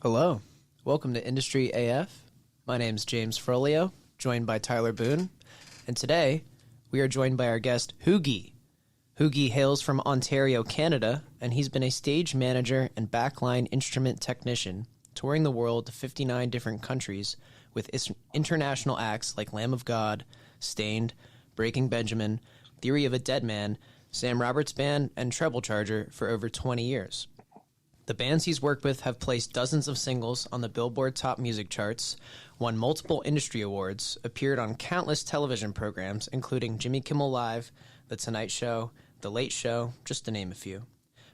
Hello, welcome to Industry AF. My name is James Frolio, joined by Tyler Boone, and today we are joined by our guest, Hoogie. Hoogie hails from Ontario, Canada, and he's been a stage manager and backline instrument technician, touring the world to 59 different countries with international acts like Lamb of God, Stained, Breaking Benjamin, Theory of a Dead Man, Sam Roberts Band, and Treble Charger for over 20 years. The bands he's worked with have placed dozens of singles on the Billboard Top Music charts, won multiple industry awards, appeared on countless television programs, including Jimmy Kimmel Live, The Tonight Show, The Late Show, just to name a few.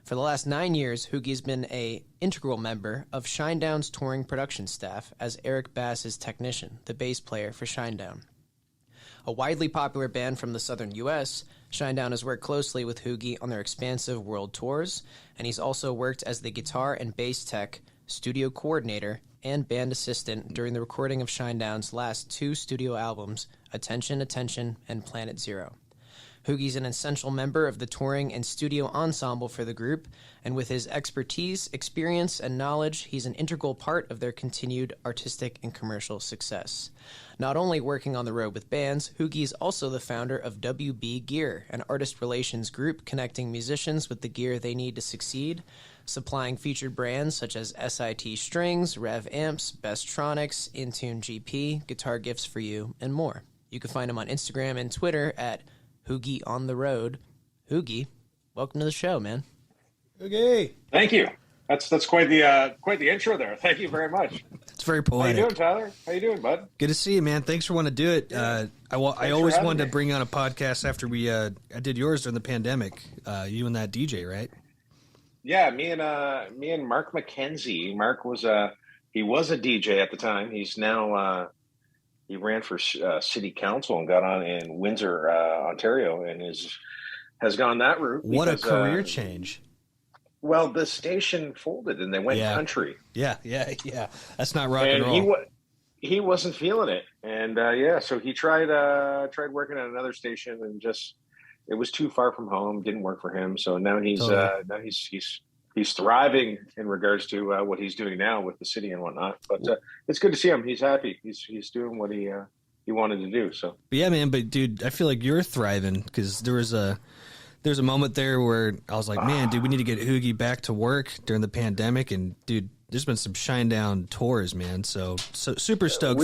For the last 9 years, Hoogie's been an integral member of Shinedown's touring production staff as Eric Bass is technician, the bass player for Shinedown. A widely popular band from the southern U.S., Shinedown has worked closely with Hoogie on their expansive world tours, and he's also worked as the guitar and bass tech, studio coordinator, and band assistant during the recording of Shinedown's last 2 studio albums, Attention, Attention, and Planet Zero. Hoogie's an essential member of the touring and studio ensemble for the group, and with his expertise, experience, and knowledge, he's an integral part of their continued artistic and commercial success. Not only working on the road with bands, Hoogie is also the founder of WB Gear, an artist relations group connecting musicians with the gear they need to succeed, supplying featured brands such as SIT Strings, Revv Amps, Bestronix, Intune GP, Guitar Gifts for You, and more. You can find him on Instagram and Twitter at Hoogie on the Road. Hoogie, welcome to the show, man. Hoogie, thank you. That's quite the intro there. Thank you very much. It's very poetic. How you doing, Tyler? How you doing, bud? Good to see you, man. Thanks for wanting to do it. I always wanted to bring on a podcast after I did yours during the pandemic. You and that DJ, right? Yeah, me and Mark McKenzie. Mark was a DJ at the time. He's now he ran for city council and got on in Windsor, Ontario, and has gone that route. What a career change! Well, the station folded and they went country. Yeah. That's not rock and roll. He wasn't feeling it, and so he tried working at another station, and just it was too far from home. Didn't work for him. So now he's thriving in regards to what he's doing now with the city and whatnot. But it's good to see him. He's happy. He's doing what he wanted to do. So yeah, man. But dude, I feel like you're thriving because there's a moment there where I was like, man, dude, we need to get Hoogie back to work during the pandemic. And dude, there's been some Shinedown tours, man. So super stoked.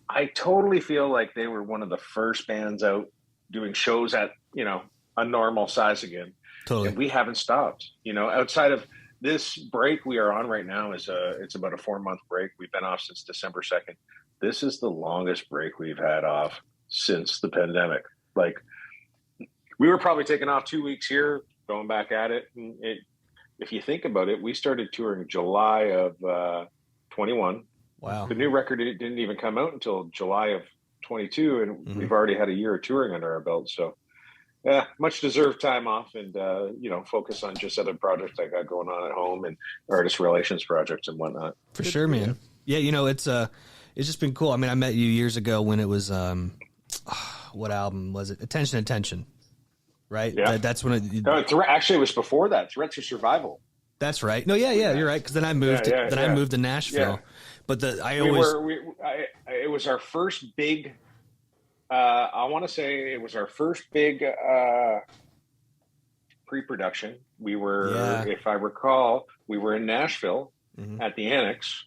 I totally feel like they were one of the first bands out doing shows at a normal size again. Totally. And we haven't stopped. Outside of this break we are on right now it's about a 4-month break. We've been off since December 2nd. This is the longest break we've had off since the pandemic. Like, we were probably taking off 2 weeks here, going back at it. And if you think about it, we started touring July of 21. Wow. The new record didn't even come out until July of 22, and we've already had a year of touring under our belt. So, yeah, much deserved time off, and focus on just other projects I got going on at home and artist relations projects and whatnot. For sure, man. Yeah, it's just been cool. I mean, I met you years ago when it was what album was it? Attention. Right? Yeah. That's when it... Actually, it was before that. Threat to Survival. That's right. No, yeah, you're right. Because then I moved. I moved to Nashville. Yeah. But it was our first big. I want to say it was our first big pre-production. We were, if I recall, we were in Nashville at the Annex,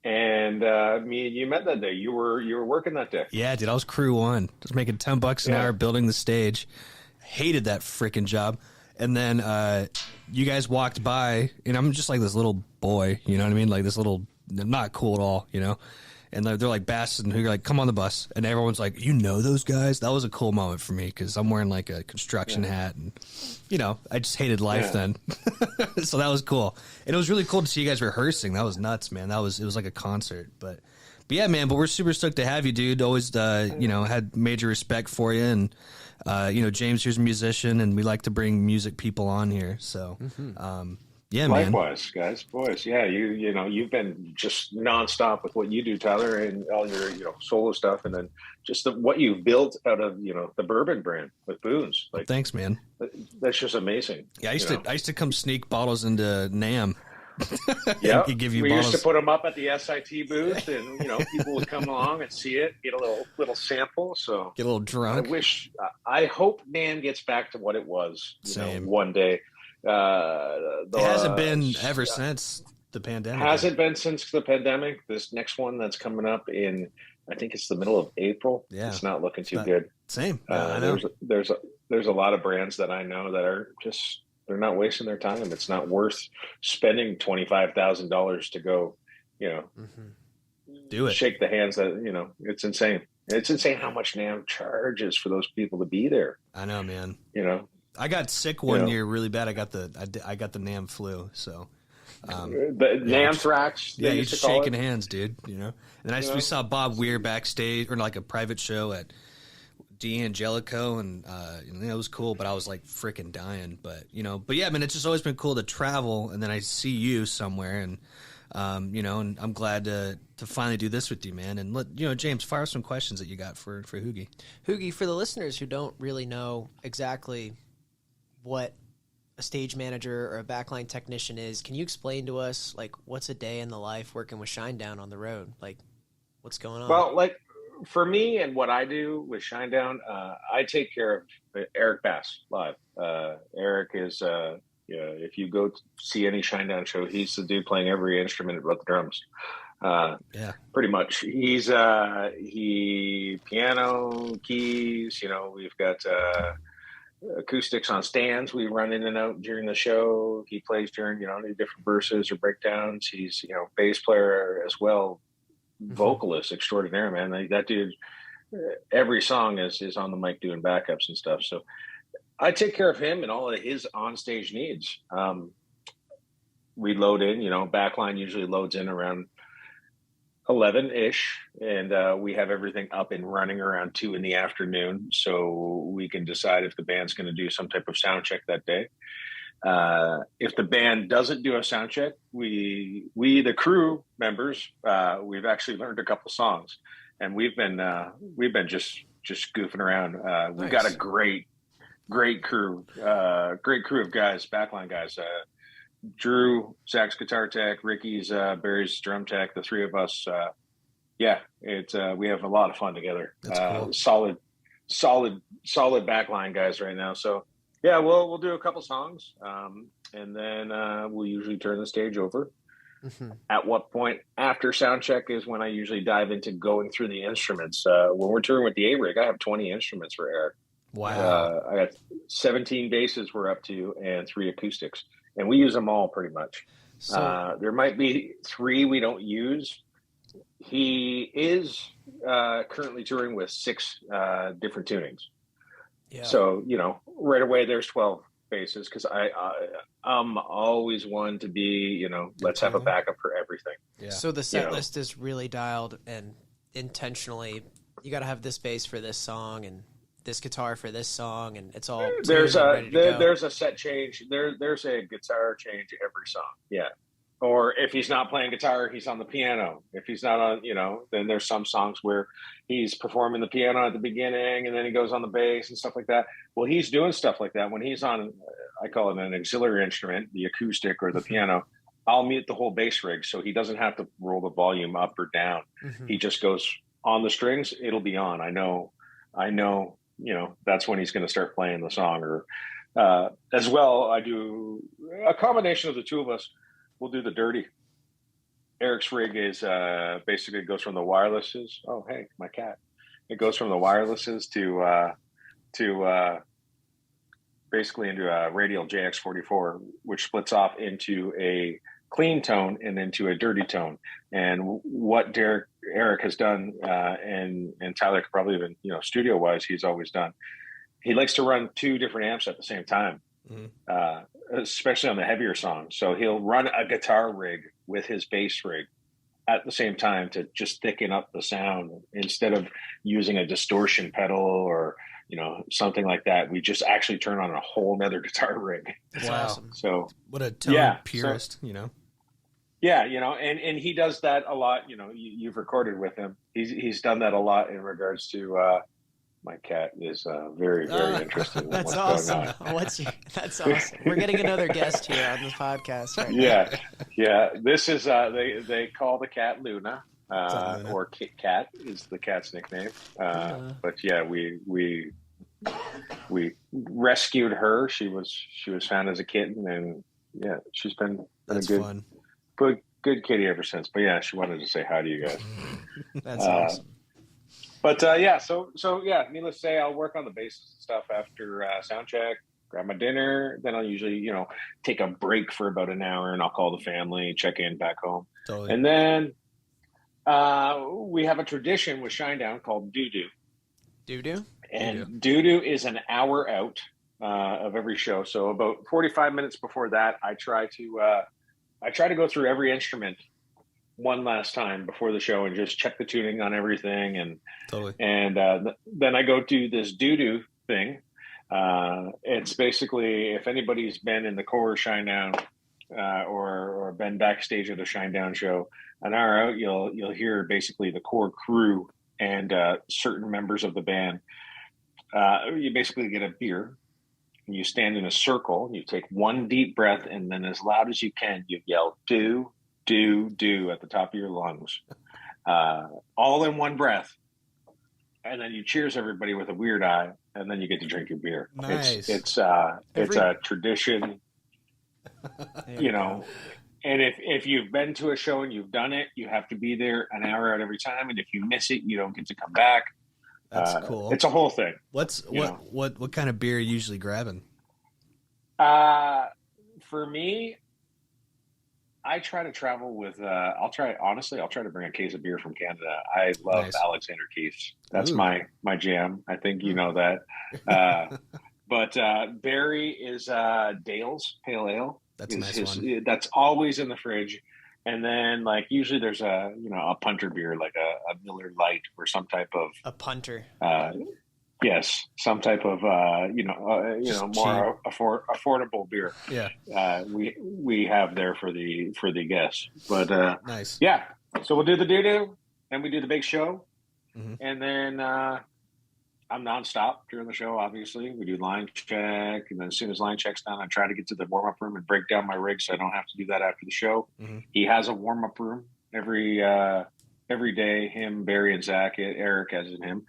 and me and you met that day. You were working that day. Yeah, dude. I was crew one. Just making $10 an hour building the stage. Hated that freaking job. And then you guys walked by, and I'm just like this little boy, you know what I mean? Like this little, not cool at all, you know? And they're like Bass and Hoogie, like, come on the bus. And everyone's like, you know those guys? That was a cool moment for me because I'm wearing like a construction hat. And, you know, I just hated life then. So that was cool. And it was really cool to see you guys rehearsing. That was nuts, man. It was like a concert. But yeah, man, but we're super stoked to have you, dude. Always, you know, had major respect for you. And, you know, James here's a musician, and we like to bring music people on here. So, yeah, man. Likewise, guys, boys. Yeah, you know, you've been just nonstop with what you do, Tyler, and all your, you know, solo stuff, and then just what you've built out of, you know, the Bourbon brand with Boone's. Like, thanks, man. That's just amazing. Yeah, I used to come sneak bottles into NAMM. Yeah, give you we bottles. used to put them up at the SIT booth, and you know, people would come along and see it, get a little sample. So Get a little drunk. I hope NAMM gets back to what it was. You know, one day. It hasn't been ever since the pandemic. Hasn't been since the pandemic. This next one that's coming up in, I think it's the middle of April. Yeah, it's not looking too good. Same. I know. There's a lot of brands that I know that are just, they're not wasting their time. It's not worth spending $25,000 to go, you know, do it. Shake the hands that, you know, it's insane. It's insane how much NAMM charges for those people to be there. I know, man. You know. I got sick one year really bad. I got the NAMM flu. So the NAMthrax. Yeah, you're just shaking hands, dude. You know. And then we saw Bob Weir backstage or like a private show at D'Angelico, and it was cool. But I was like freaking dying. But yeah, I mean, it's just always been cool to travel, and then I see you somewhere, and and I'm glad to finally do this with you, man. And James, fire some questions that you got for Hoogie. Hoogie, for the listeners who don't really know exactly what a stage manager or a backline technician is, can you explain to us, like, what's a day in the life working with Shinedown on the road? Like, what's going on? Well, like, for me and what I do with Shinedown, I take care of Eric Bass live. Eric is, if you go see any Shinedown show, he's the dude playing every instrument but the drums. Pretty much. He's piano, keys. We've got acoustics on stands. We run in and out during the show. He plays during any different verses or breakdowns. He's bass player as well, vocalist extraordinaire, man. Like, that dude, every song is on the mic doing backups and stuff. So I take care of him and all of his on-stage needs. We load in, backline usually loads in around 11-ish, and we have everything up and running around 2 p.m, so we can decide if the band's going to do some type of sound check that day. If the band doesn't do a sound check, we the crew members, we've actually learned a couple songs, and we've been just goofing around. We've got a great crew of guys, backline guys. Drew, sax guitar tech, Ricky's Barry's drum tech, the three of us. We have a lot of fun together. That's cool. Solid backline guys right now. So yeah, we'll do a couple songs, and then we'll usually turn the stage over. At what point after sound check is when I usually dive into going through the instruments. When we're touring with the A-Rig, I have 20 instruments for Eric. Wow. I got 17 basses we're up to and 3 acoustics. And we use them all pretty much. So, there might be 3 we don't use. He is currently touring with 6 different tunings. Yeah. So, right away there's 12 basses because I'm always one to be, let's have a backup for everything. Yeah. So the set list is really dialed and intentionally, you got to have this bass for this song and this guitar for this song, and it's all there's a set change. There's a guitar change every song. Yeah. Or if he's not playing guitar, he's on the piano. If he's not on, then there's some songs where he's performing the piano at the beginning and then he goes on the bass and stuff like that. Well, he's doing stuff like that when he's on, I call it an auxiliary instrument, the acoustic or the piano. I'll mute the whole bass rig so he doesn't have to roll the volume up or down. He just goes on the strings. It'll be on. I know, that's when he's going to start playing the song. Or as well, I do a combination of the two of us. We'll do the dirty. Eric's rig is basically goes from the wirelesses. Oh, hey, my cat. It goes from the wirelesses to basically into a radial JX44, which splits off into a clean tone and into a dirty tone. And what Eric has done, and Tyler could probably even, studio wise, he's always done. He likes to run two different amps at the same time, especially on the heavier songs. So he'll run a guitar rig with his bass rig at the same time to just thicken up the sound instead of using a distortion pedal or something like that. We just actually turn on a whole nother guitar rig. That's awesome. So what a tone purist, Yeah, and he does that a lot. You've recorded with him. He's done that a lot in regards to my cat is very, very interested in That's what's awesome. going on. That's awesome. We're getting another guest here on the podcast right now. Yeah. This is they call the cat Luna. Or Kit Kat is the cat's nickname. But yeah, we rescued her. She was found as a kitten, and yeah, she's been That's a fun. good kitty ever since. But yeah, she wanted to say hi to you guys. That's awesome. But so needless to say, I'll work on the bass and stuff after sound check, grab my dinner. Then I'll usually, take a break for about an hour, and I'll call the family, check in back home. Totally. And then we have a tradition with Shinedown called Doo-Doo. Doo-Doo? And Doo-Doo is an hour out of every show. So about 45 minutes before that, I try to go through every instrument one last time before the show and just check the tuning on everything. And totally. And then I go do this Doo-Doo thing. It's basically, if anybody's been in the core Shinedown or been backstage at a Shinedown show, an hour out, you'll hear basically the core crew and certain members of the band. You basically get a beer. And you stand in a circle. You take one deep breath, and then as loud as you can, you yell "do, do, do" at the top of your lungs, all in one breath. And then you cheers everybody with a weird eye, and then you get to drink your beer. Nice. It's a tradition, And if you've been to a show and you've done it, you have to be there an hour out every time. And if you miss it, you don't get to come back. That's cool. It's a whole thing. What kind of beer are you usually grabbing? For me, I try to travel with. I'll try to bring a case of beer from Canada. I love Alexander Keith's. That's my jam. I think you know that. But Barry is Dale's Pale Ale. That's a nice one. That's always in the fridge. And then, like, usually there's a punter beer, like a Miller Lite or some type of a punter. Yes, some type of more affordable beer. Yeah, we have there for the guests. But nice. Yeah, so we'll do the doo-doo, and we do the big show, and then I'm nonstop during the show. Obviously, we do line check, and then as soon as line check's done, I try to get to the warm up room and break down my rig, so I don't have to do that after the show. He has a warm up room every day. Him, Barry, and Zach. Eric, as in him,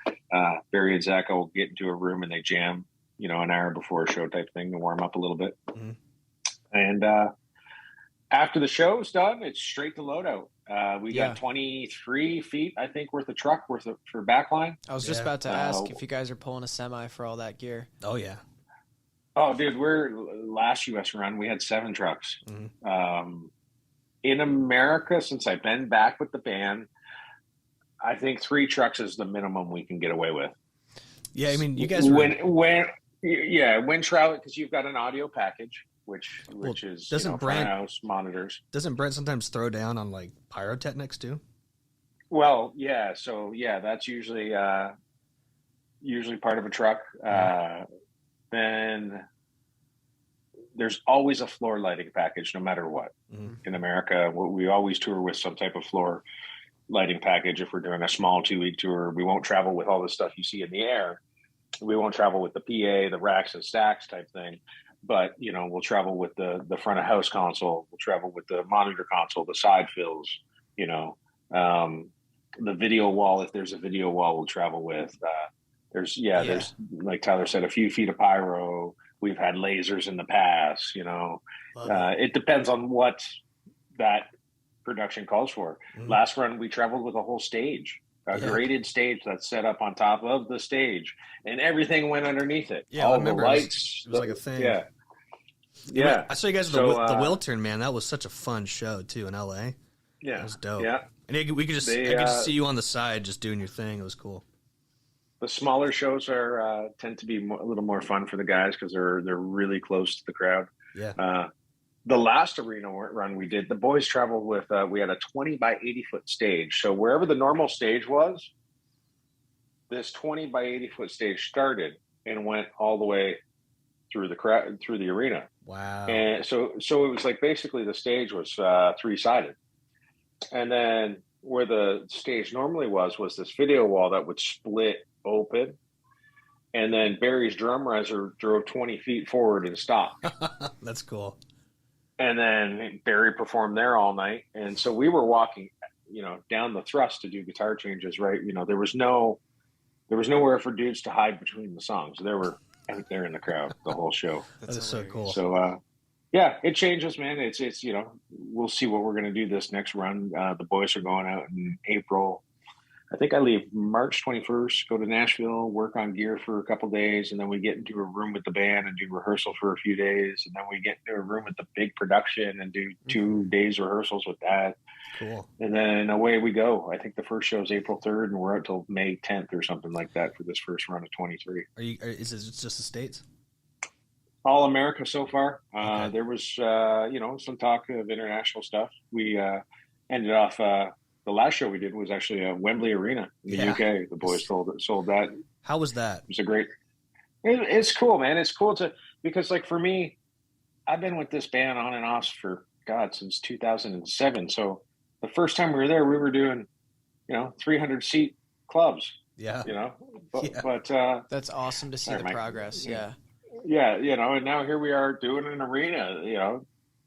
Barry and Zach will get into a room and they jam, an hour before a show type thing to warm up a little bit. And after the show's done, it's straight to loadout. We got 23 feet, I think, worth of truck for backline. I was just about to ask if you guys are pulling a semi for all that gear. Oh, yeah. Oh, dude, last U.S. run, we had 7 trucks. In America, since I've been back with the band, I think 3 trucks is the minimum we can get away with. Yeah, I mean, you guys when traveling, because you've got an audio package, which is front house monitors. Doesn't Brent sometimes throw down on like pyrotechnics too? Well, yeah. So yeah, that's usually part of a truck. Then there's always a floor lighting package, no matter what. In America, we always tour with some type of floor lighting package. If we're doing a small 2-week tour, we won't travel with all the stuff you see in the air. We won't travel with the PA, the racks and stacks type thing. But, we'll travel with the front of house console. We'll travel with the monitor console, the side fills, the video wall. If there's a video wall, we'll travel with. There's, like Tyler said, a few feet of pyro. We've had lasers in the past, It depends on what that production calls for. Last run, we traveled with a whole stage. a graded stage that's set up on top of the stage, and everything went underneath it. Yeah, all I remember the lights. It was like a thing. Yeah. Yeah. I saw you guys at the Wiltern, man. That was such a fun show too in LA. Yeah. That was dope. Yeah. And we could just I could just see you on the side just doing your thing. It was cool. The smaller shows are tend to be a little more fun for the guys because they're really close to the crowd. Yeah. The last arena run we did, the boys traveled with. We had a 20 by 80 foot stage. So wherever the normal stage was, this 20 by 80 foot stage started and went all the way through the crowd, through the arena. Wow. And so it was like basically the stage was 3-sided, and then where the stage normally was this video wall that would split open, and then Barry's drum riser drove 20 feet forward and stopped. That's cool. And then Barry performed there all night, and so we were walking, down the thrust to do guitar changes. Right, there was nowhere for dudes to hide between the songs. They were out there in the crowd the whole show. That's so cool. So yeah, it changes, man. It's we'll see what we're going to do this next run. The boys are going out in April. I think I leave March 21st, go to Nashville, work on gear for a couple days, and then we get into a room with the band and do rehearsal for a few days, and then we get into a room with the big production and do 2 days rehearsals with that. Cool. And then away we go. I think the first show is April 3rd, and we're out till May 10th or something like that for this first run of 23. Is it just the States? All America so far. Okay. There was, some talk of international stuff. We ended off. The last show we did was actually a Wembley Arena in the UK. The boys sold that. How was that? It was a great. It's cool, man. It's cool because like for me, I've been with this band on and off for since 2007. So the first time we were there, we were doing, 300 seat clubs. Yeah. But that's awesome to see the progress. Yeah. Yeah, and now here we are doing an arena,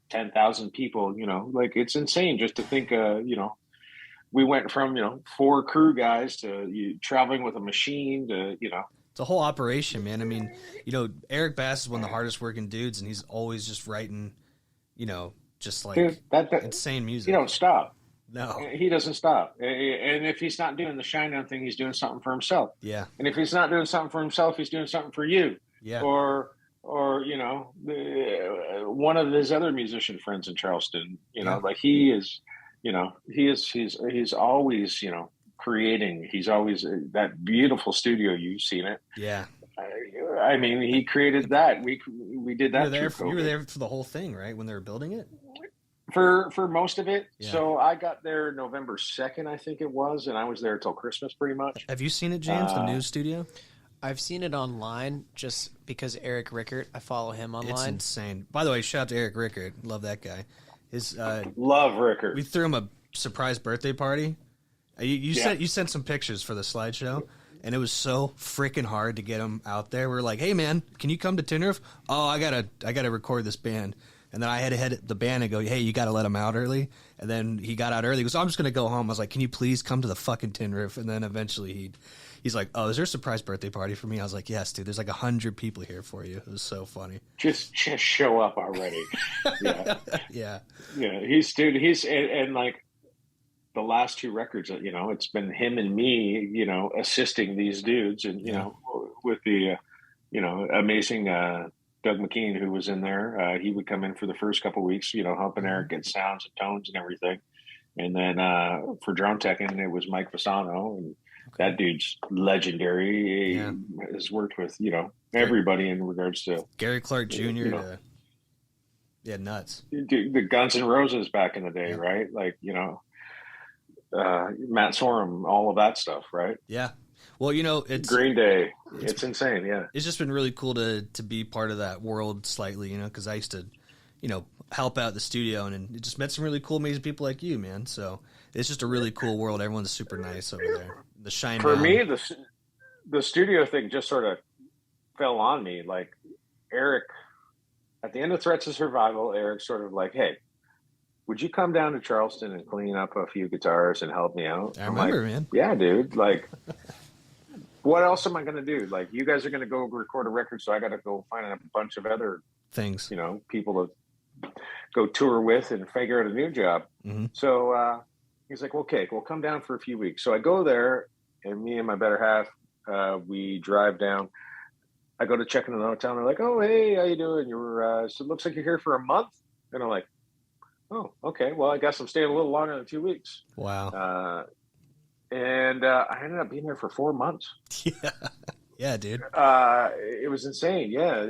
10,000 people, like it's insane just to think, we went from, 4 crew guys to traveling with a machine to, It's a whole operation, man. I mean, Eric Bass is one of the hardest working dudes, and he's always just writing, just like Dude, insane music. He don't stop. No. He doesn't stop. And if he's not doing the Shinedown thing, he's doing something for himself. Yeah. And if he's not doing something for himself, he's doing something for you. Yeah. Or one of his other musician friends in Charleston, like he is, he's always, creating. He's always that beautiful studio. You've seen it. Yeah. I mean, he created that. We did that. You were there for the whole thing, right? When they were building it? For most of it. Yeah. So I got there November 2nd, I think it was, and I was there till Christmas pretty much. Have you seen it, James, the new studio? I've seen it online just because Eric Rickert, I follow him online. It's insane. By the way, shout out to Eric Rickert. Love that guy. Love Rickert. We threw him a surprise birthday party. You sent some pictures for the slideshow, and it was so freaking hard to get him out there. We're like, hey man, can you come to Tin Roof? Oh, I gotta record this band. And then I had to head the band and go, hey, you got to let him out early. And then he got out early. He goes, I'm just going to go home. I was like, can you please come to the fucking Tin Roof? And then eventually he's like, oh, is there a surprise birthday party for me? I was like, yes, dude, there's like 100 people here for you. It was so funny. Just show up already. Yeah. Yeah. Yeah. He's and like the last 2 records, it's been him and me, assisting these dudes and, with the, amazing, Doug McKean, who was in there, he would come in for the first couple of weeks, helping Eric get sounds and tones and everything. And then for drum teching, it was Mike Fasano, and that dude's legendary. He has worked with, everybody in regards to Gary Clark Jr. Nuts. The Guns N' Roses back in the day, right? Like, Matt Sorum, all of that stuff, right? Yeah. Well, it's Green Day. It's insane. Yeah. It's just been really cool to be part of that world slightly, because I used to, help out the studio and it just met some really cool, amazing people like you, man. So it's just a really cool world. Everyone's super nice over there. The Shinedown. For me, the studio thing just sort of fell on me. Like Eric, at the end of Threats of Survival, Eric's sort of like, hey, would you come down to Charleston and clean up a few guitars and help me out? I remember, man. Yeah, dude. Like, what else am I going to do? Like, you guys are going to go record a record, so I got to go find a bunch of other things, people to go tour with and figure out a new job. Mm-hmm. So, He's like, okay, we'll come down for a few weeks. So I go there, and me and my better half, we drive down. I go to check into the hotel, and they're like, oh, hey, how you doing? So it looks like you're here for a month. And I'm like, oh, okay. Well, I guess I'm staying a little longer than 2 weeks. Wow. And I ended up being there for 4 months. Yeah. Yeah, dude. It was insane. Yeah.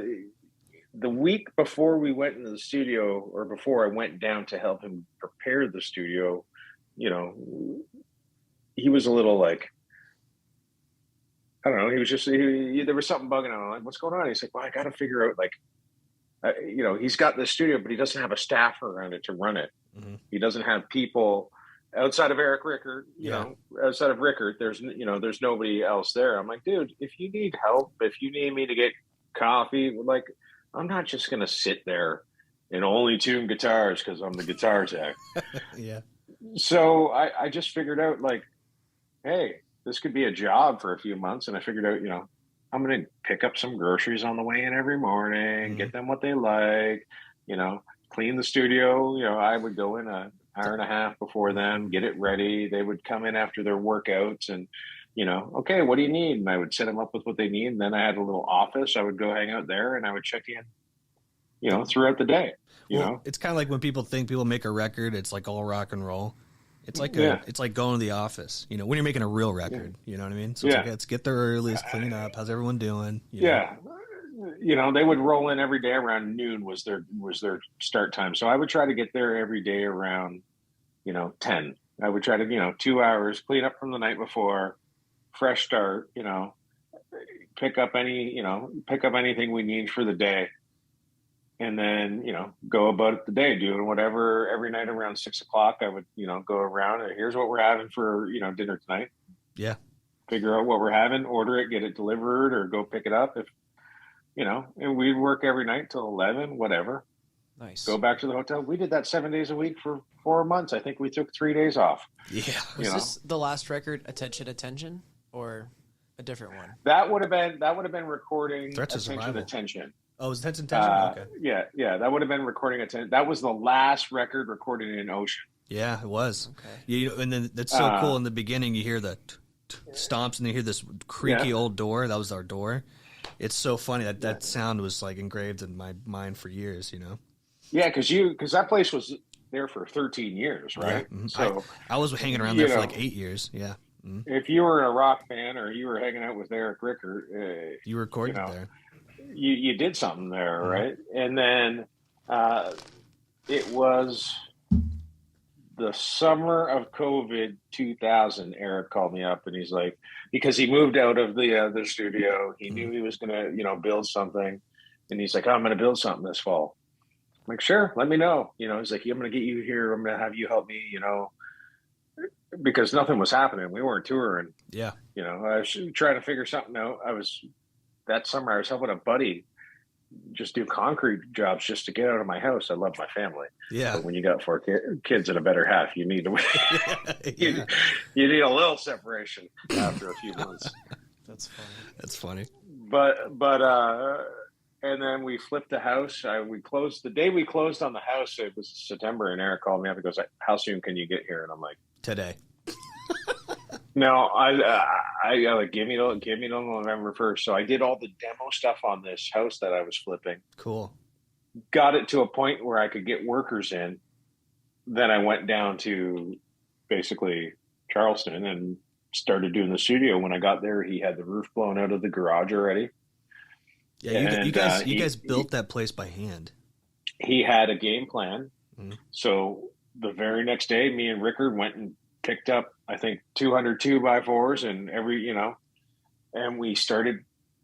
The week before we went into the studio, or before I went down to help him prepare the studio, you know, he was a little like, I don't know. He was just, there was something bugging him. I'm like, what's going on? He's like, well, I got to figure out, like, you know, he's got this studio, but he doesn't have a staff around it to run it. Mm-hmm. He doesn't have people outside of Eric Rickert, you know, outside of Rickert, there's nobody else there. I'm like, dude, if you need help, if you need me to get coffee, like, I'm not just going to sit there and only tune guitars because I'm the guitar tech. Yeah. So I just figured out, like, hey, this could be a job for a few months. And I figured out, you know, I'm going to pick up some groceries on the way in every morning, get them what they like, you know, clean the studio. You know, I would go in an hour and a half before them, get it ready. They would come in after their workouts and, you know, okay, what do you need? And I would set them up with what they need. And then I had a little office. I would go hang out there and I would check in, you know, throughout the day. You know, it's kind of like when people think people make a record, it's like all rock and roll. It's like it's like going to the office, you know, when you're making a real record, you know what I mean? So it's like, let's get there early, let's clean up. How's everyone doing? You know? You know, they would roll in every day around noon was their start time. So I would try to get there every day around, you know, 10. I would try to, you know, 2 hours, clean up from the night before, fresh start, you know, pick up anything we need for the day. And then, you know, go about the day doing whatever. Every night around 6 o'clock, I would, you know, go around and here's what we're having for, you know, dinner tonight. Yeah. Figure out what we're having, order it, get it delivered, or go pick it up. If, you know, and we'd work every night till 11, whatever. Nice. Go back to the hotel. We did that 7 days a week for 4 months. I think we took 3 days off. Yeah. Was this the last record, Attention, or a different one? That would have been recording Threats of Survival. Attention. Oh, it was Attention? Okay. Yeah. That would have been recording Attention. That was the last record recorded in Ocean. Yeah, it was. Okay. You know, and then that's so cool. In the beginning, you hear the stomps and you hear this creaky old door. That was our door. It's so funny that sound was like engraved in my mind for years, you know? Yeah, because that place was there for 13 years, right? Yeah. Mm-hmm. So I was hanging around there for like 8 years. Yeah. Mm-hmm. If you were a rock fan or you were hanging out with Eric Rickert, you recorded there. You did something there, right? And then it was the summer of COVID 2000. Eric called me up and he's like, because he moved out of the studio, he knew he was going to, you know, build something, and he's like, I'm going to build something this fall. I'm like, sure, let me know. You know, he's like, I'm going to get you here. I'm going to have you help me, you know, because nothing was happening. We weren't touring. Yeah. You know, I was trying to figure something out. That summer I was helping a buddy just do concrete jobs just to get out of my house. I love my family. Yeah. But when you got 4 kids and a better half, you need to you need a little separation after a few months. That's funny. That's funny. But and then we flipped the house. We closed the day we closed on the house. It was September, and Eric called me up and goes, "How soon can you get here?" And I'm like, "Today." No, I like give me till November 1st. So I did all the demo stuff on this house that I was flipping. Cool. Got it to a point where I could get workers in. Then I went down to basically Charleston and started doing the studio. When I got there, he had the roof blown out of the garage already. Yeah, you guys built that place by hand. He had a game plan. Mm-hmm. So the very next day, me and Rickard went and picked up, I think, 200 2x4s and and we started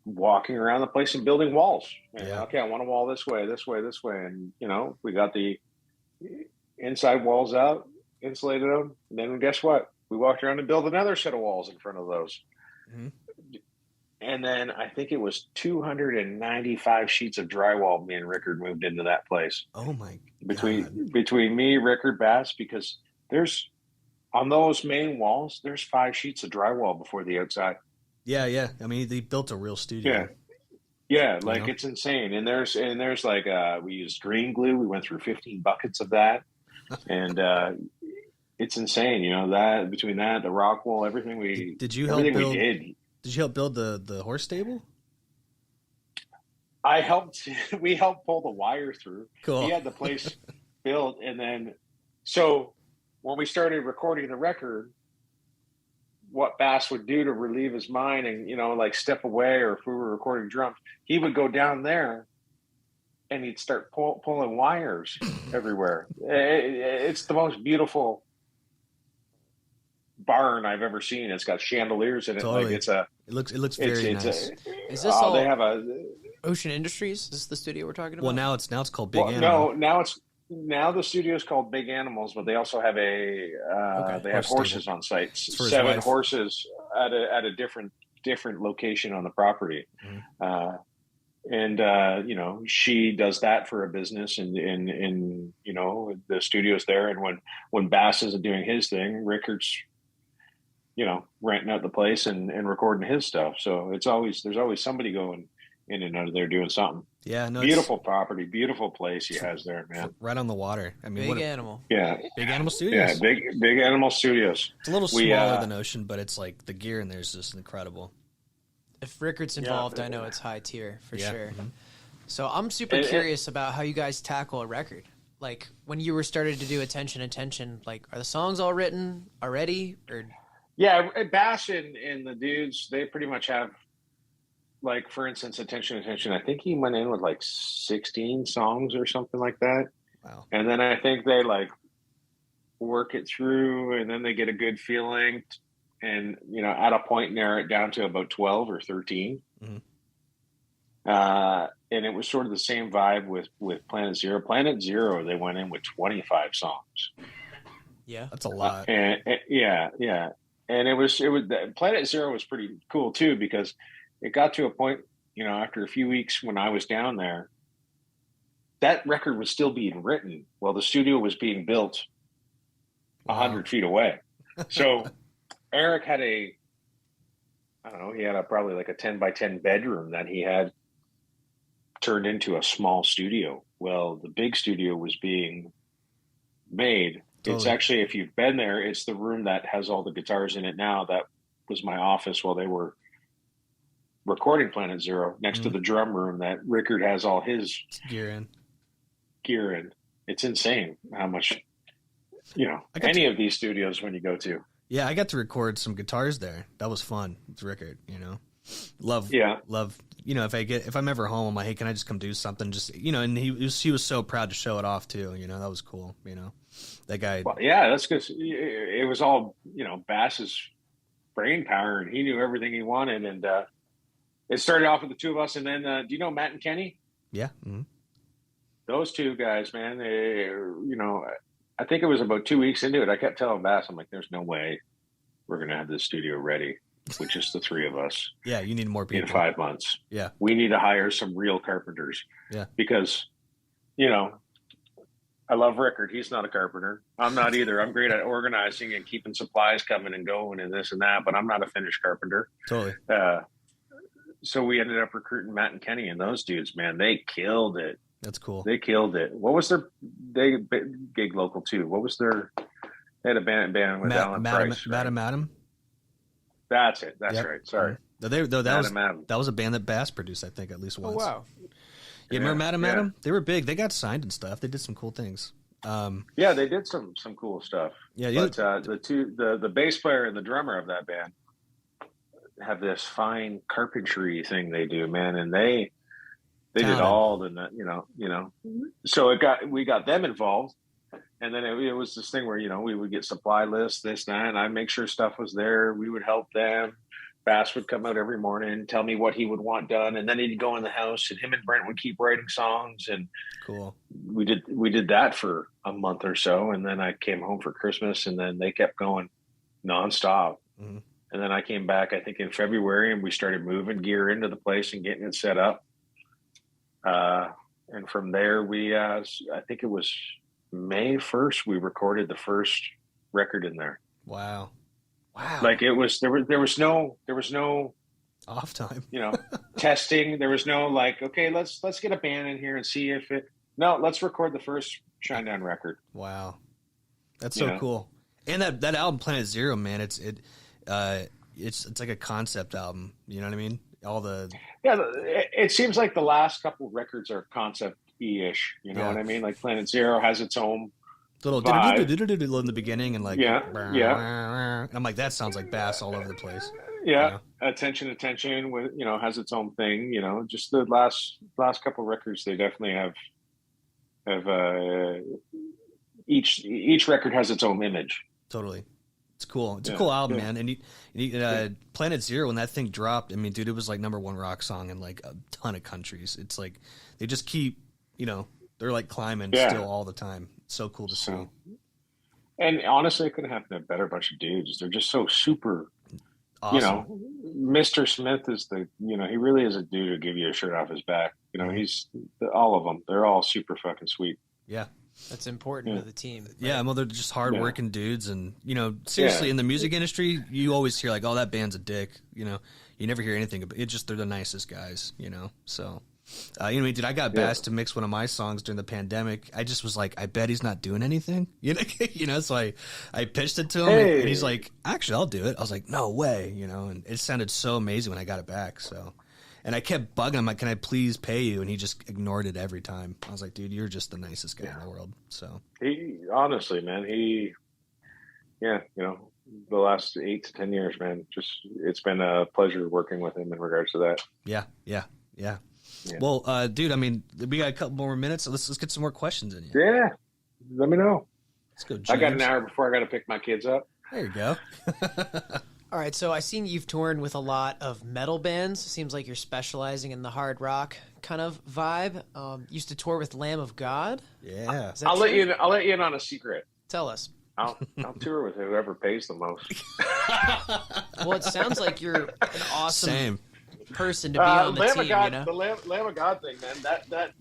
walking around the place and building walls. And, okay, I want a wall this way, this way, this way. And, you know, we got the inside walls out, insulated them. And then guess what? We walked around and built another set of walls in front of those. Mm-hmm. And then I think it was 295 sheets of drywall me and Rickard moved into that place. Oh, my God. Between me, Rickard, Bass, because there's, on those main walls, there's 5 sheets of drywall before the outside. Yeah. I mean, they built a real studio. Yeah, like, you know? It's insane. And there's like, we used green glue. We went through 15 buckets of that. And it's insane. You know, that between that, the rock wall, everything Did you help everything build? we did. Did you help build the horse stable? I helped. We helped pull the wire through. Cool. He had the place built, and then so when we started recording the record, what Bass would do to relieve his mind and like step away, or if we were recording drums, he would go down there and he'd start pulling wires everywhere. It's the most beautiful barn I've ever seen. It's got chandeliers in it. Totally. Like it looks very nice. Is this all? They have Ocean Industries? Is this the studio we're talking about? Well, now it's called Big Animal. No, now the studio is called Big Animals, but they also have they have horses on site. 7 horses at a different location on the property. Mm-hmm. And she does that for a business, and the studio's there. And when Bass isn't doing his thing, Rickard's renting out the place and recording his stuff. So there's always somebody going in and out of there doing something. Yeah, no, beautiful property, beautiful place he has there, man. Right on the water. I mean, Big Animal. Yeah, Big Animal Studios. Yeah, Big Animal Studios. It's a little smaller than Ocean, but it's like the gear in there is just incredible. If Rickard's involved, I know it's high tier for sure. Mm-hmm. So I'm super curious about how you guys tackle a record. Like when you were started to do Attention, like are the songs all written already, or? Yeah, Bash and the dudes, they pretty much have, like, for instance, Attention. I think he went in with like 16 songs or something like that. Wow. And then I think they like work it through, and then they get a good feeling, and at a point narrow it down to about 12 or 13. Mm-hmm. And it was sort of the same vibe with Planet Zero. Planet Zero, they went in with 25 songs. Yeah, that's a lot. And yeah. And it was Planet Zero was pretty cool too, because it got to a point, after a few weeks when I was down there, that record was still being written while the studio was being built 100 feet away. So Eric had he had probably like a 10 by 10 bedroom that he had turned into a small studio. Well, the big studio was being made. Totally. It's actually, if you've been there, it's the room that has all the guitars in it now. That was my office while they were recording Planet Zero, next to the drum room that Rickard has all his gear in. It's insane how much, any of these studios when you go to. Yeah, I got to record some guitars there. That was fun with Rickard, love. If I'm ever home, I'm like, hey, can I just come do something? Just, and he was so proud to show it off too. That was cool. That guy. Well, yeah, that's because it was all, Bass's brain power, and he knew everything he wanted. And it started off with the two of us. And then, do you know Matt and Kenny? Yeah. Mm-hmm. Those two guys, man, I think it was about 2 weeks into it. I kept telling Bass, I'm like, there's no way we're going to have this studio ready with just the three of us. Yeah, you need more people. In 5 months. Yeah. We need to hire some real carpenters. Yeah. Because, I love Rickard. He's not a carpenter. I'm not either. I'm great at organizing and keeping supplies coming and going and this and that, but I'm not a finished carpenter. Totally. So we ended up recruiting Matt and Kenny, and those dudes, man, they killed it. That's cool. They killed it. What was they gig local too? What was they had a band with Alan Price. Madam. That's it. That's right. Sorry. That was a band that Bass produced, I think, at least once. Oh, wow. Yeah, remember Madam? They were big. They got signed and stuff. They did some cool things. Yeah, they did some cool stuff. Yeah, but the bass player and the drummer of that band have this fine carpentry thing they do, man, and they did all the So we got them involved, and then it was this thing where we would get supply lists, this, that, and I'd make sure stuff was there. We would help them. Bass would come out every morning, tell me what he would want done, and then he'd go in the house, and him and Brent would keep writing songs. And cool. We did that for a month or so, and then I came home for Christmas, and then they kept going nonstop. Mm-hmm. And then I came back, I think in February, and we started moving gear into the place and getting it set up. And from there, I think it was May 1st, we recorded the first record in there. Wow. Like it was, there was no off time, testing. There was no like, okay, let's get a band in here and see let's record the first Shinedown record. Wow. That's so cool. And that album, Planet Zero, man, it's like a concept album. You know what I mean? It seems like the last couple records are concept-ish. You know what I mean? Like Planet Zero has its own little vibe in the beginning, and like yeah. I'm like, that sounds like bass all over the place. Yeah, you know? attention with has its own thing. Just the last couple records, they definitely have each record has its own image. Totally. It's cool. It's a cool album, man. And Planet Zero, when that thing dropped, I mean, dude, it was like #1 rock song in like a ton of countries. It's like they just keep, they're like climbing still all the time. It's so cool to see. And honestly, it couldn't happen to a better bunch of dudes. They're just so super awesome. Mr. Smith is he really is a dude who give you a shirt off his back. He's all of them. They're all super fucking sweet. Yeah. That's important to the team. Right? Yeah, well, they're just hardworking dudes, and seriously, in the music industry, you always hear like, "Oh, that band's a dick." You never hear anything about it. Just they're the nicest guys. So, dude, I got Bass to mix one of my songs during the pandemic. I just was like, I bet he's not doing anything. So I pitched it to him, and he's like, "Actually, I'll do it." I was like, "No way," and it sounded so amazing when I got it back. So. And I kept bugging him, like, can I please pay you? And he just ignored it every time. I was like, dude, you're just the nicest guy in the world. So he honestly, man, the last 8 to 10 years, man, it's been a pleasure working with him in regards to that. Yeah. Well, dude, I mean, we got a couple more minutes, so let's get some more questions in you. Yeah, let me know. Let's go, James. I got an hour before I got to pick my kids up. There you go. All right, so I've seen you've toured with a lot of metal bands. Seems like you're specializing in the hard rock kind of vibe. Used to tour with Lamb of God. Yeah, I'll let you in on a secret. Tell us. I'll tour with whoever pays the most. Well, it sounds like you're an awesome person to be on the Lamb team. Of God, the Lamb of God thing, man.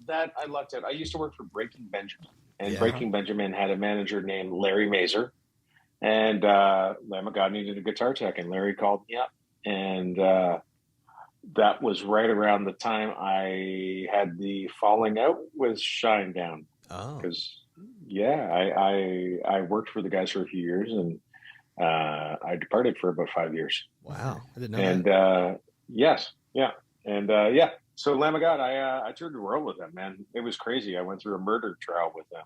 That I loved it. I used to work for Breaking Benjamin, and Breaking Benjamin had a manager named Larry Mazer. And Lamb of God needed a guitar tech, and Larry called me up. And that was right around the time I had the falling out with Shinedown. Oh. Because, I worked for the guys for a few years, and I departed for about 5 years. Wow. I didn't know that. And yes. Yeah. And so Lamb of God, I toured the world with them, man. It was crazy. I went through a murder trial with them.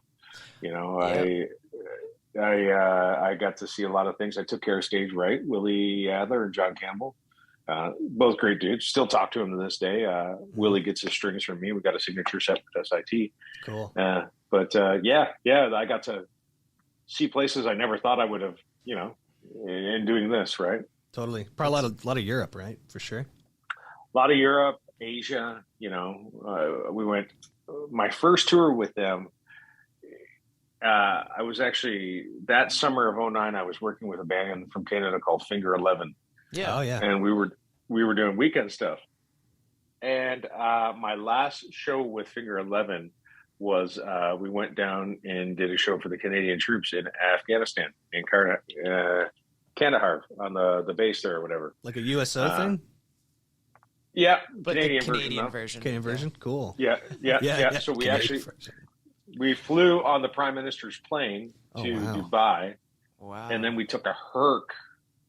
I got to see a lot of things. I took care of stage right, Willie Adler and John Campbell, both great dudes. Still talk to him to this day. Willie gets his strings from me. We got a signature set with SIT. Cool. But I got to see places I never thought I would have, in doing this, right? Totally. Probably a lot of Europe, right? For sure. A lot of Europe, Asia. We went. My first tour with them. I was actually that summer of '09. I was working with a band from Canada called Finger 11. Yeah. Oh yeah. And we were doing weekend stuff. And my last show with Finger 11 was we went down and did a show for the Canadian troops in Afghanistan in Kandahar on the base there or whatever. Like a USO thing. Yeah, but Canadian version. Canadian version. Cool. Yeah. So we we flew on the Prime Minister's plane to Dubai. Wow. And then we took a Herc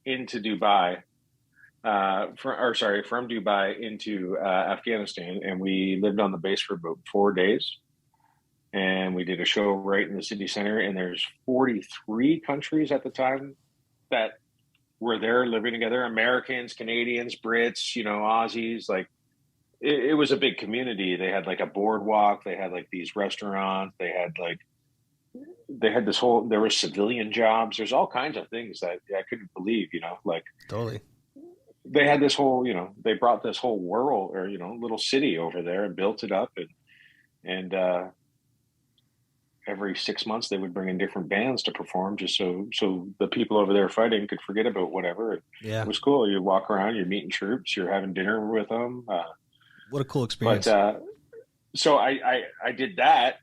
into Dubai, from Dubai into Afghanistan. And we lived on the base for about 4 days. And we did a show right in the city center. And there's 43 countries at the time that were there living together. Americans, Canadians, Brits, Aussies, like, it was a big community. They had like a boardwalk. They had like these restaurants. They had this whole, there were civilian jobs. There's all kinds of things that I couldn't believe, like totally. They had this whole, they brought this whole world or, little city over there and built it up. And every 6 months they would bring in different bands to perform just so the people over there fighting could forget about whatever. Yeah. It was cool. You walk around, you're meeting troops, you're having dinner with them. What a cool experience. But so I did that,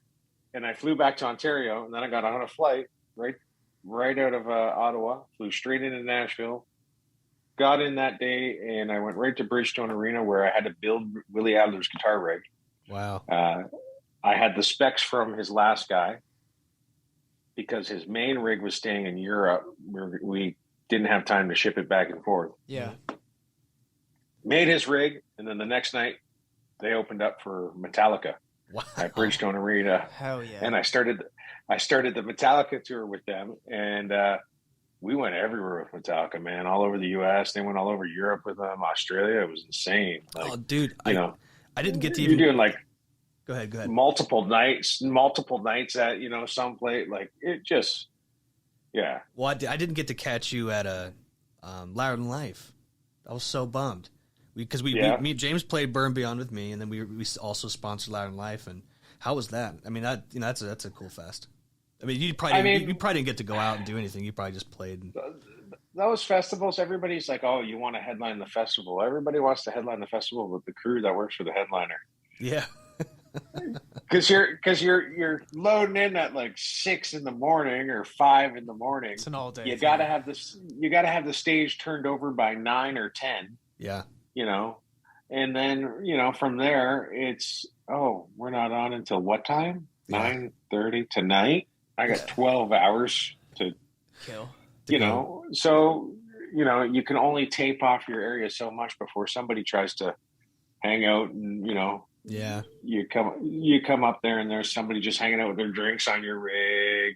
and I flew back to Ontario, and then I got on a flight right out of Ottawa, flew straight into Nashville, got in that day, and I went right to Bridgestone Arena where I had to build Willie Adler's guitar rig. Wow. I had the specs from his last guy, because his main rig was staying in Europe. We didn't have time to ship it back and forth. Yeah. Made his rig, and then the next night they opened up for Metallica at Bridgestone Arena. Hell yeah. And I started the Metallica tour with them, and we went everywhere with Metallica, man, all over the US. They went all over Europe with them, Australia. It was insane. Like, oh, dude, you know, I didn't get to you're even doing like go ahead. multiple nights at, you know, some place. Like, it just, yeah. Well, I didn't get to catch you at a Louder Than Life. I was so bummed because me and James played Burn Beyond with me, and then we also sponsored Louder Than Life. And how was that? I mean, that's a cool fest. I mean, you probably didn't get to go out and do anything. You probably just played. Those festivals, everybody's like, "Oh, you want to headline the festival?" Everybody wants to headline the festival with the crew that works for the headliner. Yeah, because you're loading in at like 6 a.m. or 5 a.m. It's an all day. You gotta have this. You gotta have the stage turned over by 9 or 10. Yeah, you know, and then from there it's we're not on until what time? 9:30 tonight. I got 12 hours to kill. So you can only tape off your area so much before somebody tries to hang out, and yeah, you come up there and there's somebody just hanging out with their drinks on your rig.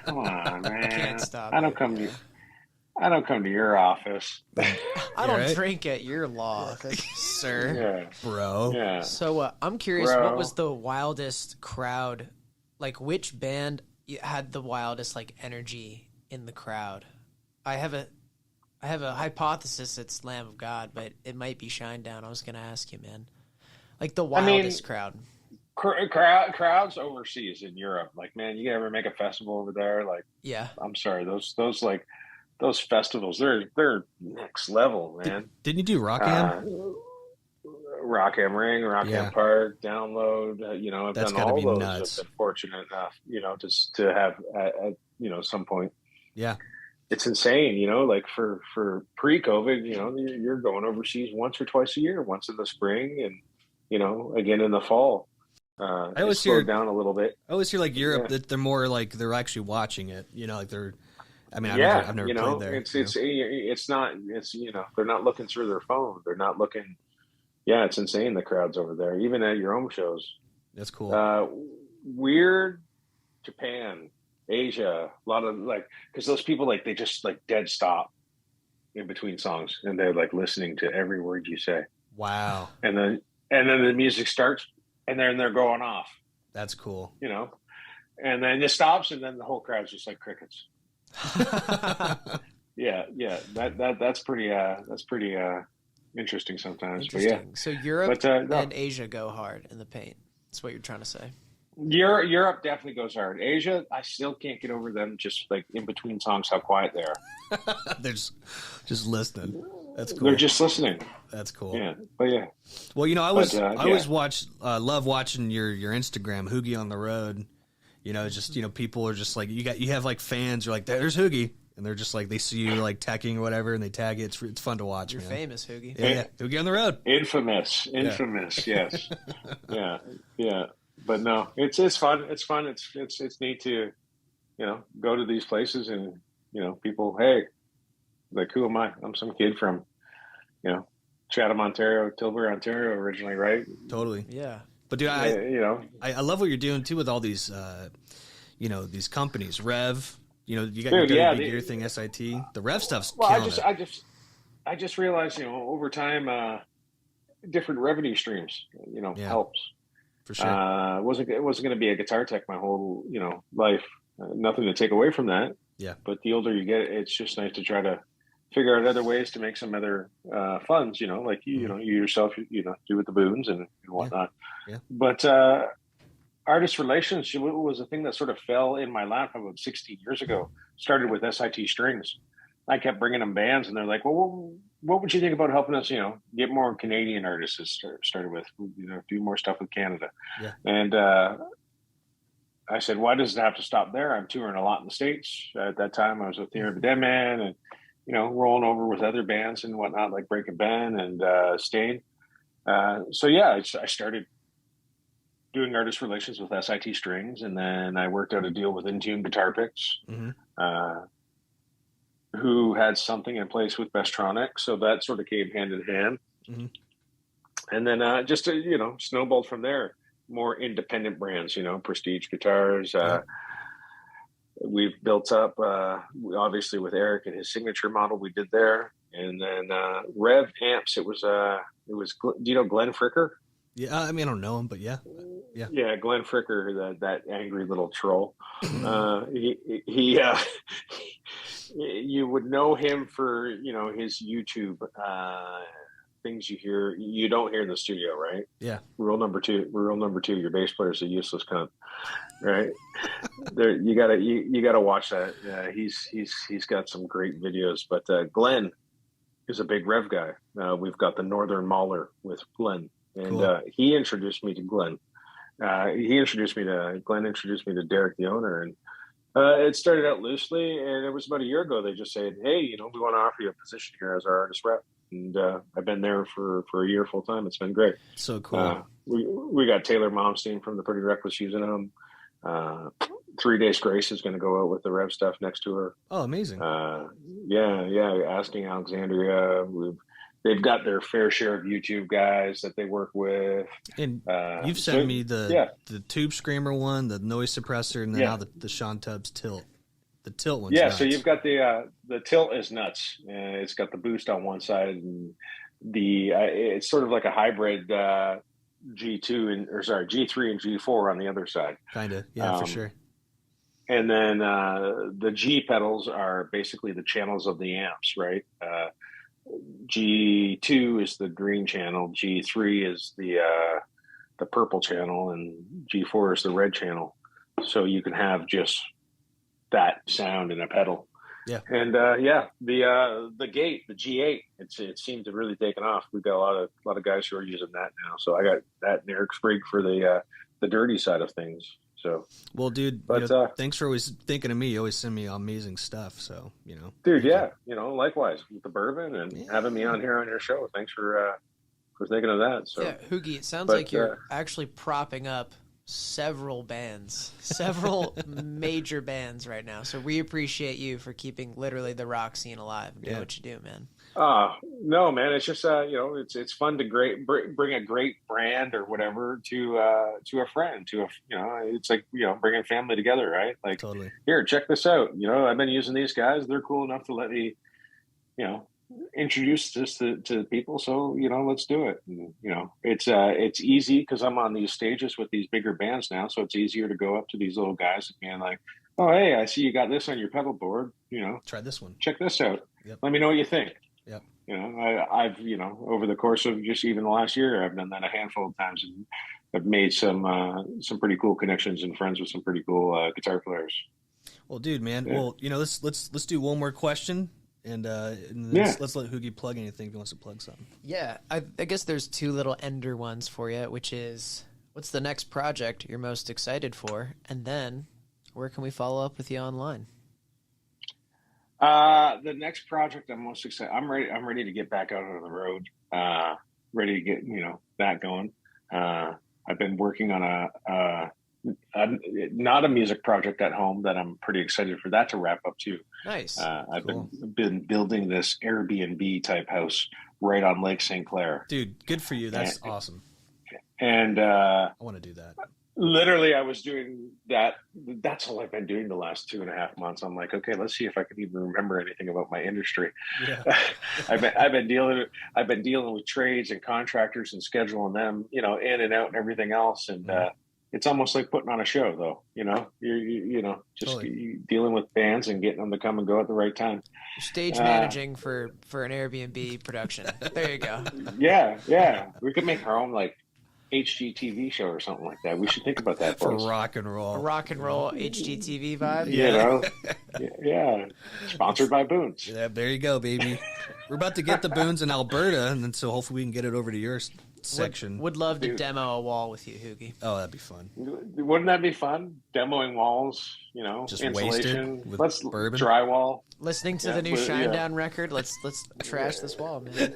Come on, man! Can't stop. I don't come to your office. I don't drink at your law, sir. Yeah, bro. Yeah. So I'm curious, what was the wildest crowd? Like, which band had the wildest like energy in the crowd? I have a hypothesis it's Lamb of God, but it might be Shinedown. I was gonna ask you, man. Like the wildest crowd. Crowds overseas in Europe. Like, man, you ever make a festival over there? Like, yeah. I'm sorry, those festivals, they're next level, man. Didn't you do Rockham? Rockham Ring, Rockham Park, Download. I've That's done all those. Nuts. I've been fortunate enough, just to have at some point. Yeah, it's insane. Like for pre-COVID, you're going overseas once or twice a year, once in the spring and again in the fall. I always slowed down a little bit. I always hear like Europe that they're more like they're actually watching it. Like they're. I mean, I've never played there. It's not. They're not looking through their phone. They're not looking. Yeah, it's insane. The crowds over there, even at your own shows. That's cool. Weird, Japan, Asia, a lot of because those people they just dead stop in between songs, and they're listening to every word you say. Wow. And then the music starts, and then they're going off. That's cool. And then it stops, and then the whole crowd's just like crickets. Yeah. That's pretty interesting sometimes. Interesting. But so Europe and Asia go hard in the paint. That's what you're trying to say. Europe definitely goes hard. Asia, I still can't get over them just in between songs how quiet they are. They're just listening. That's cool. They're just listening. That's cool. Yeah, but yeah. Well, I always love watching your Instagram, Hoogie on the Road. People are just you have fans. You're like, there's Hoogie. And they're just they see you tagging or whatever, and they tag it. It's fun to watch. You're man. famous, Hoogie. Yeah, Hoogie on the Road. Infamous. Yes. Yeah. But no, it's fun. It's fun. It's neat to, go to these places and people. Hey, who am I? I'm some kid from, Chatham, Ontario, Tilbury, Ontario, originally, right? Totally. Yeah. But dude, I love what you're doing too with all these, these companies, Revv. You got your WB gear thing, SIT. The Revv stuff's killing it. I just realized, over time, different revenue streams, helps. For sure. It wasn't going to be a guitar tech my whole, life. Nothing to take away from that. Yeah. But the older you get, it's just nice to try to figure out other ways to make some other funds. You yourself, do with the Boones and whatnot. Yeah. But artist relations was a thing that sort of fell in my lap about 16 years ago. Started with SIT Strings. I kept bringing them bands, and they're like, "Well, what would you think about helping us, get more Canadian artists?" Started with, do more stuff with Canada. Yeah. And I said, "Why does it have to stop there? I'm touring a lot in the States." At that time, I was with the Dead Man, and rolling over with other bands and whatnot, like Breaking Ben and Stain. I started doing artist relations with SIT Strings, and then I worked out a deal with Intune Guitar Picks, who had something in place with Bestronic, so that sort of came hand in hand. And then just snowballed from there. More independent brands, Prestige Guitars. We've built up, obviously, with Eric and his signature model we did there, and then Revv Vamps. It was do you know Glenn Fricker? Yeah, I mean I don't know him, but yeah. Glenn Fricker, that angry little troll. You would know him for his YouTube things you don't hear in the studio, right? Yeah. Rule number two, your bass player's a useless cunt, right? There, you gotta watch that. He's got some great videos. But Glenn is a big Revv guy. We've got the Northern Mauler with Glenn, and cool. he introduced me to Glenn. Glenn introduced me to Derek, the owner, and it started out loosely. And it was about a year ago. They just said, "Hey, we want to offer you a position here as our artist rep." And I've been there for a year full time. It's been great. So cool. We got Taylor Momstein from the Pretty Reckless using them. 3 Days Grace is going to go out with the Revv stuff next to her. Oh, amazing. Asking Alexandria. They've got their fair share of YouTube guys that they work with. And you've sent me the Tube Screamer one, the noise suppressor, and then now the Sean Tubbs Tilt. The Tilt one's nuts. So you've got the Tilt is nuts. It's got the boost on one side, and it's sort of like a hybrid G3 and G4 on the other side. Kind of, yeah, for sure. And then the G pedals are basically the channels of the amps, right? G2 is the green channel, G3 is the purple channel, and G4 is the red channel. So you can have just that sound in a pedal. Yeah. And the gate, the G8, it seemed to really taken off. We've got a lot of guys who are using that now. So I got that and Eric Sprague for the dirty side of things. So, well, dude, thanks for always thinking of me. You always send me amazing stuff. So, dude, likewise with the bourbon and having me on here on your show. Thanks for thinking of that. So, yeah, Hoogie, it sounds like you're actually propping up several major bands right now. So we appreciate you for keeping literally the rock scene alive and do what you do, man. No, man, it's just it's fun to bring a great brand or whatever to a friend, it's like bringing family together, right? Like, totally. Here, check this out. I've been using these guys. They're cool enough to let me introduce this to people, so let's do it. And, it's easy because I'm on these stages with these bigger bands now, so it's easier to go up to these little guys and being like, "Oh, hey, I see you got this on your pedal board. Try this one. Check this out. Yep. Let me know what you think." Yep. I've over the course of just even the last year, I've done that a handful of times, and I've made some pretty cool connections and friends with some pretty cool guitar players. Well, dude, man. Yeah. Well, let's do one more question. And let's let Hoogie plug anything if he wants to plug something. Yeah, I guess there's two little ender ones for you, which is, what's the next project you're most excited for? And then, where can we follow up with you online? The next project I'm most excited. I'm ready to get back out on the road. Ready to get that going. I've been working on not a music project at home that I'm pretty excited for that to wrap up too. Nice. I've been building this Airbnb type house right on Lake St. Clair. Dude, good for you. That's awesome. And I want to do that. Literally, I was doing that. That's all I've been doing the last 2.5 months. I'm like, okay, let's see if I can even remember anything about my industry. Yeah. I've been dealing with trades and contractors and scheduling them, in and out and everything else. And it's almost like putting on a show, though. Just totally. Dealing with bands and getting them to come and go at the right time. Stage managing for an Airbnb production. There you go. Yeah. We could make our own HGTV show or something like that. We should think about that for rock and roll. A rock and roll HGTV vibe. Yeah. Sponsored by Boone's. Yeah, there you go, baby. We're about to get the Boone's in Alberta, and then so hopefully we can get it over to your section. Would love to demo a wall with you, Hoogie. Oh, that'd be fun. Wouldn't that be fun? Demoing walls, just insulation. With let's bourbon. Drywall. Listening to the new Shinedown record. Let's trash this wall, man.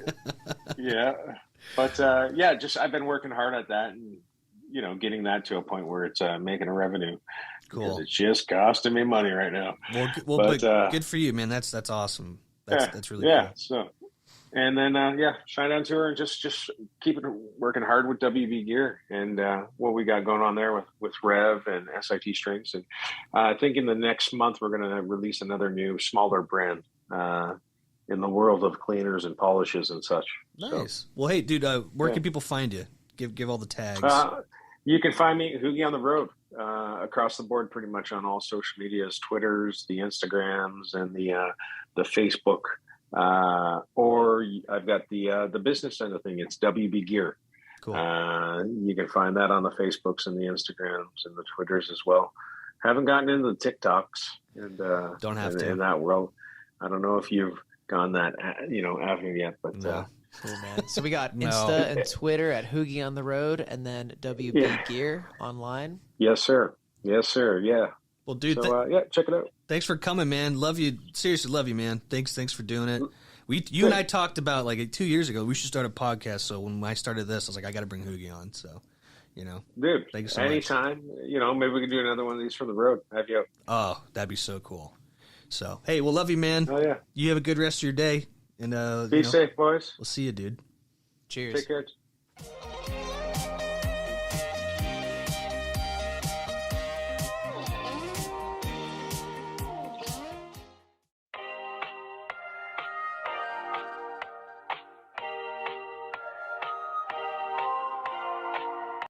Yeah. But I've been working hard at that, and getting that to a point where it's making a revenue. Cool. Because it's just costing me money right now. But good for you, man. That's awesome. That's really cool. So, and then Shinedown tour and just keep working hard with WB gear and what we got going on there with Rev and SIT strings. And I think in the next month we're going to release another new smaller brand in the world of cleaners and polishes and such. Nice. So, well, hey, dude, where can people find you? Give all the tags. You can find me Hoogie on the road across the board, pretty much on all social medias, Twitters, the Instagrams, and the Facebook. Or I've got the business end of thing. It's WB Gear. Cool. You can find that on the Facebooks and the Instagrams and the Twitters as well. Haven't gotten into the TikToks and don't have to in that world. I don't know if you've gone that avenue yet, but. No. Cool, man. So we got Insta and Twitter at Hoogie on the Road, and then WB Gear online. Yes, sir. Yeah. Well, dude, check it out. Thanks for coming, man. Love you. Seriously, love you, man. Thanks for doing it. You and I talked about like 2 years ago. We should start a podcast. So when I started this, I was like, I got to bring Hoogie on. So, dude, thank you so anytime. much. Maybe we can do another one of these from the road. Have you? Oh, that'd be so cool. So, hey, we'll love you, man. Oh yeah. You have a good rest of your day. And be safe, boys. We'll see you, dude. Cheers. Take care.